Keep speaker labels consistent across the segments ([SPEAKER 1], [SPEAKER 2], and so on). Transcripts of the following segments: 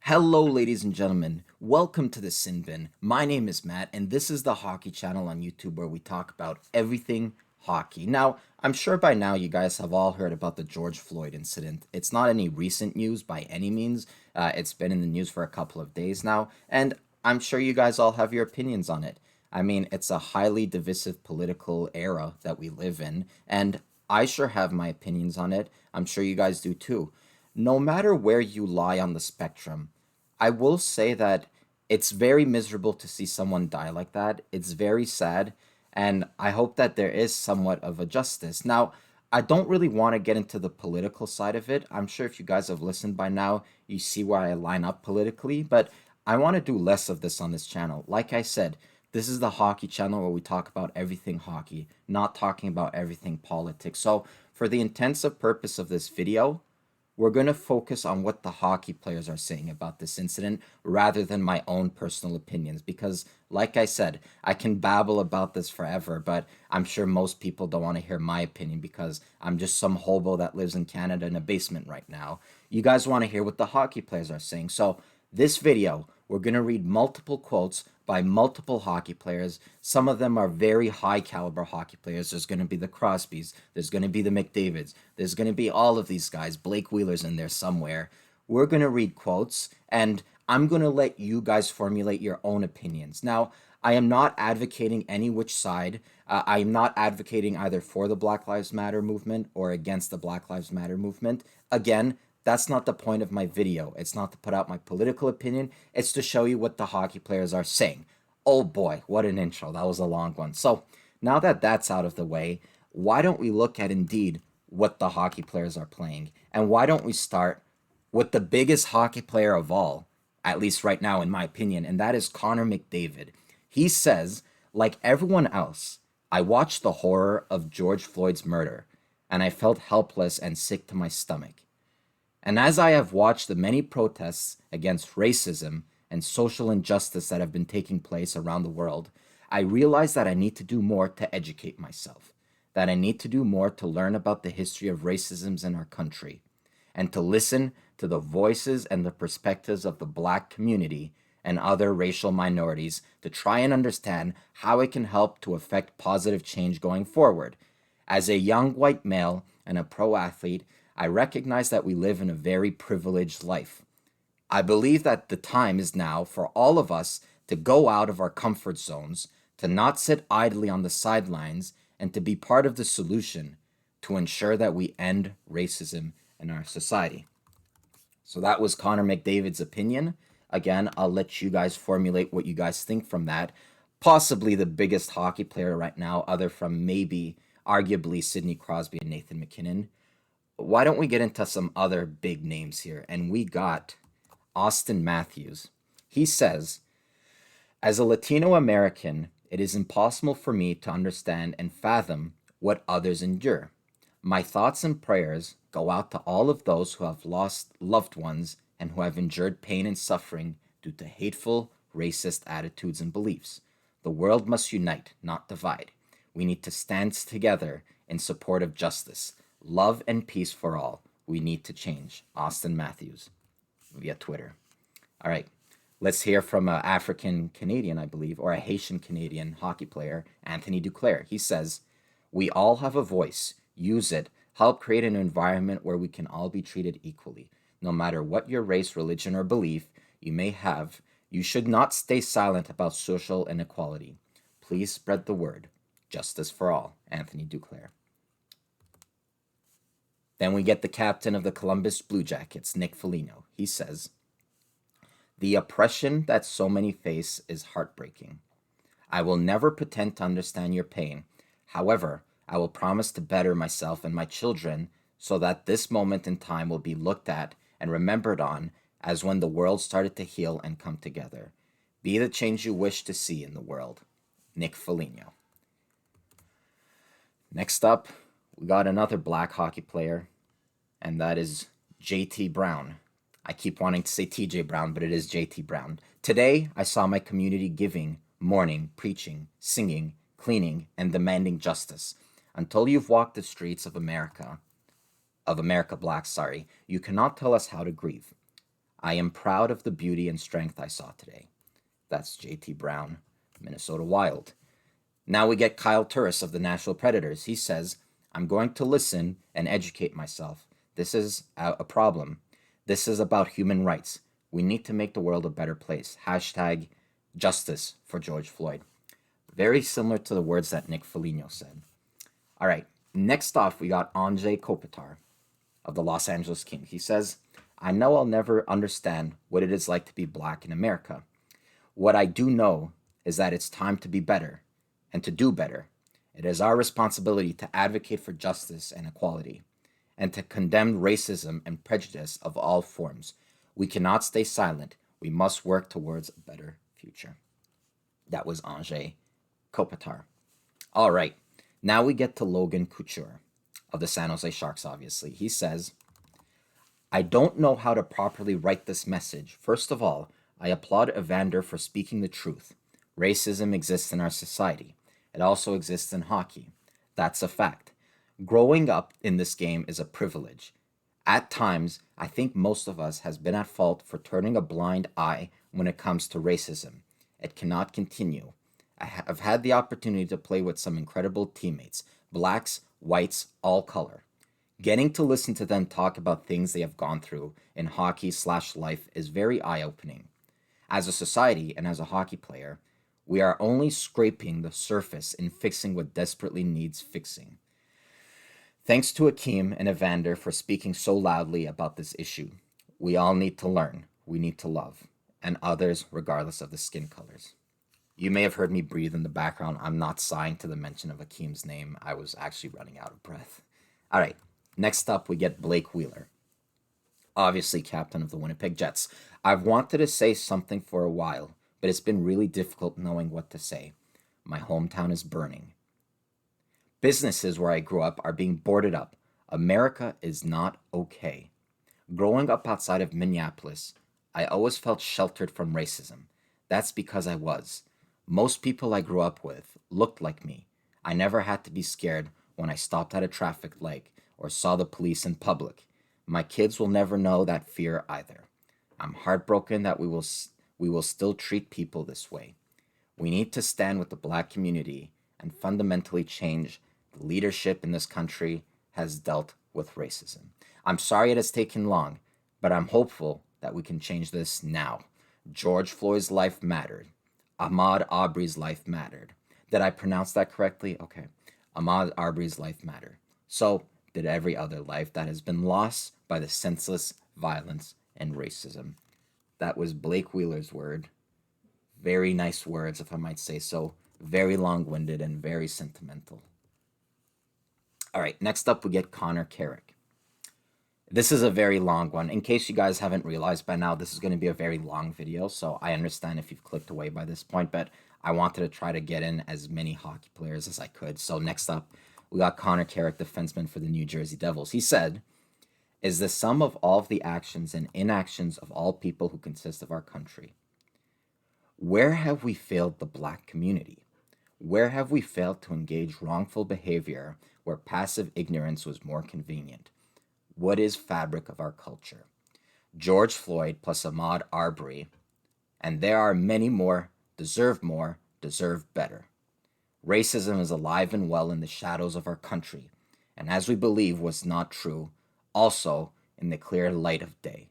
[SPEAKER 1] Hello, ladies and gentlemen. Welcome to the Sin Bin. My name is Matt, and this is the hockey channel on YouTube where we talk about everything hockey. Now, I'm sure by now you guys have all heard about the George Floyd incident. It's not any recent news by any means. It's been in the news for a couple of days now, and I'm sure you guys all have your opinions on it. I mean, it's a highly divisive political era that we live in, and I sure have my opinions on it. I'm sure you guys do too. No matter where you lie on the spectrum, I will say that it's very miserable to see someone die like that. It's very sad, and I hope that there is somewhat of a justice. Now, I don't really want to get into the political side of it. I'm sure if you guys have listened by now, you see where I line up politically, but I want to do less of this on this channel. Like I said, this is the hockey channel where we talk about everything hockey, not talking about everything politics. So, for the intensive purpose of this video, we're going to focus on what the hockey players are saying about this incident rather than my own personal opinions because like I said, I can babble about this forever, but I'm sure most people don't want to hear my opinion because I'm just some hobo that lives in Canada in a basement right now. You guys want to hear what the hockey players are saying. So this video, we're going to read multiple quotes by multiple hockey players. Some of them are very high caliber hockey players. There's going to be the Crosbys, there's going to be the McDavids, there's going to be all of these guys. Blake Wheeler's in there somewhere. We're going to read quotes and I'm going to let you guys formulate your own opinions. Now, I am not advocating any which side. I am not advocating either for the Black Lives Matter movement or against the Black Lives Matter movement. Again, that's not the point of my video. It's not to put out my political opinion. It's to show you what the hockey players are saying. Oh boy, what an intro. That was a long one. So now that that's out of the way, why don't we look at indeed what the hockey players are playing? And why don't we start with the biggest hockey player of all, at least right now in my opinion, and that is Connor McDavid. He says, like everyone else, I watched the horror of George Floyd's murder, and I felt helpless and sick to my stomach. And as I have watched the many protests against racism and social injustice that have been taking place around the world, I realize that I need to do more to educate myself, that I need to do more to learn about the history of racisms in our country, and to listen to the voices and the perspectives of the Black community and other racial minorities to try and understand how it can help to affect positive change going forward. As a young white male and a pro athlete, I recognize that we live in a very privileged life. I believe that the time is now for all of us to go out of our comfort zones, to not sit idly on the sidelines, and to be part of the solution to ensure that we end racism in our society. So that was Connor McDavid's opinion. Again, I'll let you guys formulate what you guys think from that. Possibly the biggest hockey player right now, other from maybe, arguably, Sidney Crosby and Nathan MacKinnon. Why don't we get into some other big names here? And we got Auston Matthews. He says, as a Latino American, it is impossible for me to understand and fathom what others endure. My thoughts and prayers go out to all of those who have lost loved ones and who have endured pain and suffering due to hateful, racist attitudes and beliefs. The world must unite, not divide. We need to stand together in support of justice. Love and peace for all. We need to change. Auston Matthews via Twitter. All right, let's hear from an African Canadian, I believe, or a Haitian Canadian hockey player, Anthony Duclair. He says, we all have a voice. Use it. Help create an environment where we can all be treated equally. No matter what your race, religion, or belief you may have, you should not stay silent about social inequality. Please spread the word. Justice for all. Anthony Duclair. Then we get the captain of the Columbus Blue Jackets, Nick Foligno. He says, the oppression that so many face is heartbreaking. I will never pretend to understand your pain. However, I will promise to better myself and my children so that this moment in time will be looked at and remembered on as when the world started to heal and come together. Be the change you wish to see in the world. Nick Foligno. Next up, we got another black hockey player, and that is JT Brown. I keep wanting to say TJ Brown, but it is JT Brown. Today, I saw my community giving, mourning, preaching, singing, cleaning, and demanding justice. Until you've walked the streets of America Black, you cannot tell us how to grieve. I am proud of the beauty and strength I saw today. That's JT Brown, Minnesota Wild. Now we get Kyle Turris of the Nashville Predators. He says, I'm going to listen and educate myself. This is a problem. This is about human rights. We need to make the world a better place. Hashtag justice for George Floyd. Very similar to the words that Nick Foligno said. All right, next off, we got Anze Kopitar of the Los Angeles Kings. He says, I know I'll never understand what it is like to be black in America. What I do know is that it's time to be better and to do better. It is our responsibility to advocate for justice and equality and to condemn racism and prejudice of all forms. We cannot stay silent. We must work towards a better future. That was Anze Kopitar. All right, now we get to Logan Couture of the San Jose Sharks, obviously. He says, I don't know how to properly write this message. First of all, I applaud Evander for speaking the truth. Racism exists in our society. It also exists in hockey. That's a fact. Growing up in this game is a privilege. At times, I think most of us has been at fault for turning a blind eye when it comes to racism. It cannot continue. I have had the opportunity to play with some incredible teammates, blacks, whites, all color. Getting to listen to them talk about things they have gone through in hockey/life is very eye-opening. As a society and as a hockey player, we are only scraping the surface in fixing what desperately needs fixing. Thanks to Akeem and Evander for speaking so loudly about this issue. We all need to learn, we need to love, and others regardless of the skin colors. You may have heard me breathe in the background. I'm not sighing to the mention of Akeem's name. I was actually running out of breath. All right, next up we get Blake Wheeler, obviously captain of the Winnipeg Jets. I've wanted to say something for a while, but it's been really difficult knowing what to say. My hometown is burning. Businesses where I grew up are being boarded up. America is not okay. Growing up outside of Minneapolis, I always felt sheltered from racism. That's because I was. Most people I grew up with looked like me. I never had to be scared when I stopped at a traffic light or saw the police in public. My kids will never know that fear either. I'm heartbroken that we will still treat people this way. We need to stand with the black community and fundamentally change the leadership in this country has dealt with racism. I'm sorry it has taken long, but I'm hopeful that we can change this now. George Floyd's life mattered. Ahmaud Arbery's life mattered. Did I pronounce that correctly? Okay. Ahmaud Arbery's life mattered. So did every other life that has been lost by the senseless violence and racism. That was Blake Wheeler's word. Very nice words, if I might say so. Very long-winded and very sentimental. All right, next up we get Connor Carrick. This is a very long one. In case you guys haven't realized by now, this is going to be a very long video, so I understand if you've clicked away by this point, but I wanted to try to get in as many hockey players as I could. So next up, we got Connor Carrick, defenseman for the New Jersey Devils. He said, is the sum of all of the actions and inactions of all people who consist of our country. Where have we failed the black community? Where have we failed to engage wrongful behavior where passive ignorance was more convenient? What is fabric of our culture? George Floyd plus Ahmaud Arbery, and there are many more, deserve better. Racism is alive and well in the shadows of our country, and as we believe was not true, also in the clear light of day.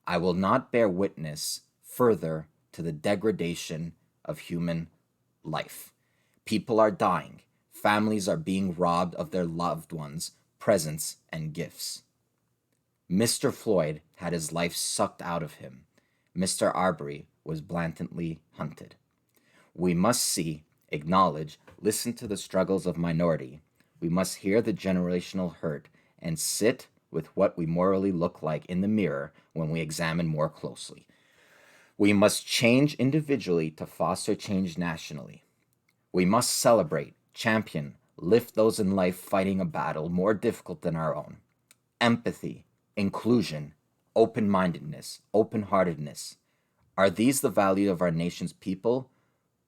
[SPEAKER 1] I will not bear witness further to the degradation of human life. People are dying. Families are being robbed of their loved ones' presents and gifts. Mr. Floyd had his life sucked out of him. Mr. Arbery was blatantly hunted. We must see, acknowledge, listen to the struggles of minority. We must hear the generational hurt and sit with what we morally look like in the mirror when we examine more closely. We must change individually to foster change nationally. We must celebrate, champion, lift those in life fighting a battle more difficult than our own. Empathy, inclusion, open-mindedness, open-heartedness. Are these the value of our nation's people,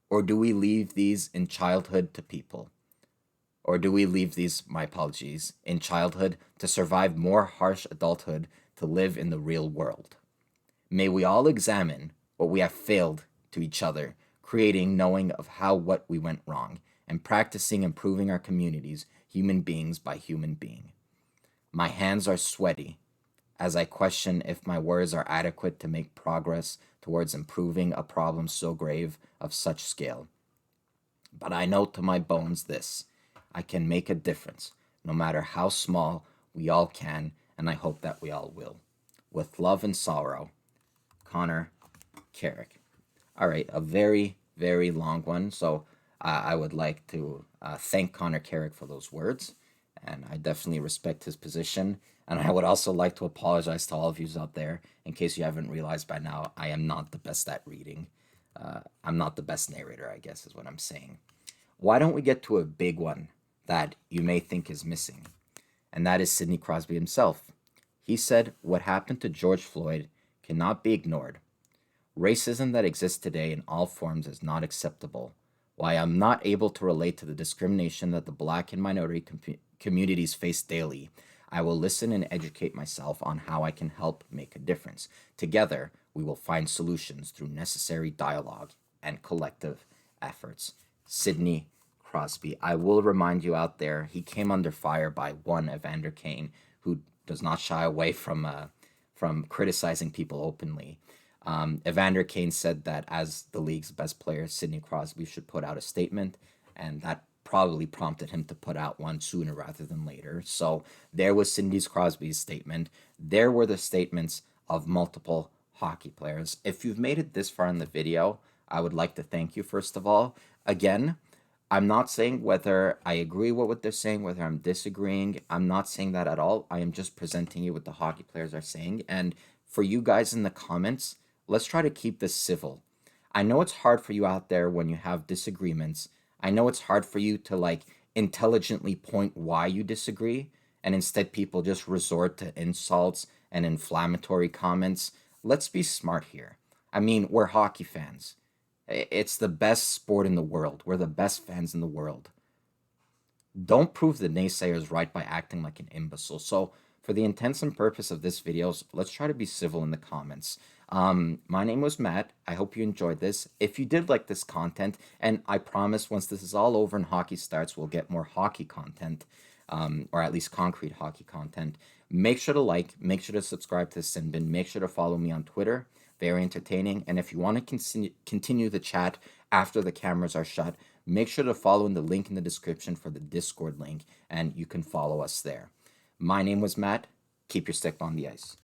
[SPEAKER 1] or do we leave these in childhood to people? Or do we leave these, my apologies, in childhood to survive more harsh adulthood to live in the real world? May we all examine what we have failed to each other, creating knowing of how what we went wrong, and practicing improving our communities, human beings by human being. My hands are sweaty as I question if my words are adequate to make progress towards improving a problem so grave of such scale. But I know to my bones this: I can make a difference, no matter how small. We all can, and I hope that we all will. With love and sorrow, Connor Carrick. All right, a very, very long one. So I would like to thank Connor Carrick for those words, and I definitely respect his position. And I would also like to apologize to all of you out there. In case you haven't realized by now, I am not the best at reading. I'm not the best narrator, I guess, is what I'm saying. Why don't we get to a big one that you may think is missing? And that is Sidney Crosby himself. He said, "What happened to George Floyd cannot be ignored. Racism that exists today in all forms is not acceptable. While I'm not able to relate to the discrimination that the Black and minority communities face daily, I will listen and educate myself on how I can help make a difference. Together, we will find solutions through necessary dialogue and collective efforts." Sidney Crosby. I will remind you out there, he came under fire by one Evander Kane, who does not shy away from criticizing people openly. Evander Kane said that as the league's best player, Sidney Crosby should put out a statement, and that probably prompted him to put out one sooner rather than later. So there was Sidney Crosby's statement. There were the statements of multiple hockey players. If you've made it this far in the video, I would like to thank you, first of all. Again, I'm not saying whether I agree with what they're saying, whether I'm disagreeing. I'm not saying that at all. I am just presenting you what the hockey players are saying. And for you guys in the comments, let's try to keep this civil. I know it's hard for you out there when you have disagreements. I know it's hard for you to like intelligently point why you disagree, and instead people just resort to insults and inflammatory comments. Let's be smart here. I mean, we're hockey fans. It's the best sport in the world. We're the best fans in the world. Don't prove the naysayers right by acting like an imbecile. So, for the intents and purpose of this video, let's try to be civil in the comments. My name was Matt. I hope you enjoyed this. If you did like this content, and I promise once this is all over and hockey starts, we'll get more hockey content, or at least concrete hockey content. Make sure to like, make sure to subscribe to Sinbin, make sure to follow me on Twitter. Very entertaining. And if you want to continue the chat after the cameras are shut, make sure to follow in the link in the description for the Discord link, and you can follow us there. My name was Matt. Keep your stick on the ice.